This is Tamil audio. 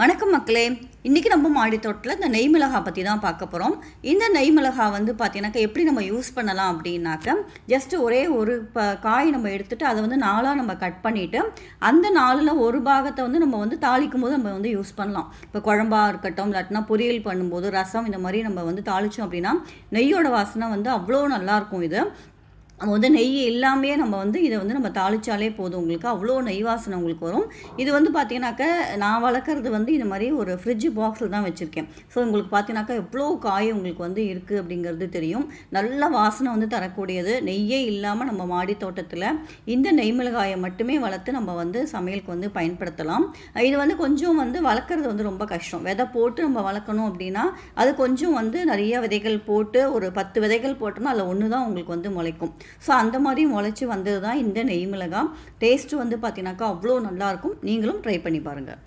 வணக்கம் மக்களே. இன்றைக்கி நம்ம மாடி தோட்டத்தில் இந்த நெய் மிளகா பற்றி தான் பார்க்க போகிறோம். இந்த நெய் மிளகா வந்து பார்த்தீங்கன்னாக்கா எப்படி நம்ம யூஸ் பண்ணலாம் அப்படின்னாக்க, ஜஸ்ட் ஒரே ஒரு காய் நம்ம எடுத்துகிட்டு அதை வந்து நாளாக நம்ம கட் பண்ணிவிட்டு அந்த நாளில் ஒரு பாகத்தை வந்து நம்ம வந்து தாளிக்கும் போது நம்ம வந்து யூஸ் பண்ணலாம். இப்போ குழம்பா இருக்கட்டும், இல்லாட்டினா பொரியல் பண்ணும்போது, ரசம் இந்த மாதிரி நம்ம வந்து தாளித்தோம் அப்படின்னா நெய்யோட வாசனை வந்து அவ்வளோ நல்லாயிருக்கும். இது நம்ம வந்து நெய் எல்லாமே நம்ம வந்து இதை வந்து நம்ம தாளித்தாலே போதும், உங்களுக்கு அவ்வளோ நெய் வாசனை உங்களுக்கு வரும். இது வந்து பார்த்தீங்கன்னாக்கா நான் வளர்க்குறது வந்து இந்த மாதிரி ஒரு ஃப்ரிட்ஜ் பாக்ஸில் தான் வச்சுருக்கேன். ஸோ உங்களுக்கு பார்த்தீங்கன்னாக்கா எவ்வளோ காய் உங்களுக்கு வந்து இருக்குது அப்படிங்கிறது தெரியும். நல்ல வாசனை வந்து தரக்கூடியது. நெய்யே இல்லாமல் நம்ம மாடி தோட்டத்தில் இந்த நெய் மிளகாயை மட்டுமே வளர்த்து நம்ம வந்து சமையலுக்கு வந்து பயன்படுத்தலாம். இது வந்து கொஞ்சம் வந்து வளர்க்குறது வந்து ரொம்ப கஷ்டம். விதை போட்டு நம்ம வளர்க்கணும் அப்படின்னா அது கொஞ்சம் வந்து நிறைய விதைகள் போட்டு ஒரு 10 விதைகள் போட்டோம்னா அதில் ஒன்று தான் உங்களுக்கு வந்து முளைக்கும். ஸோ அந்த மாதிரி முளைச்சி வந்தது தான் இந்த நெய் மிளகாய். டேஸ்ட்டு வந்து பார்த்தீங்கன்னாக்கா அவ்வளோ நல்லாயிருக்கும். நீங்களும் ட்ரை பண்ணி பாருங்கள்.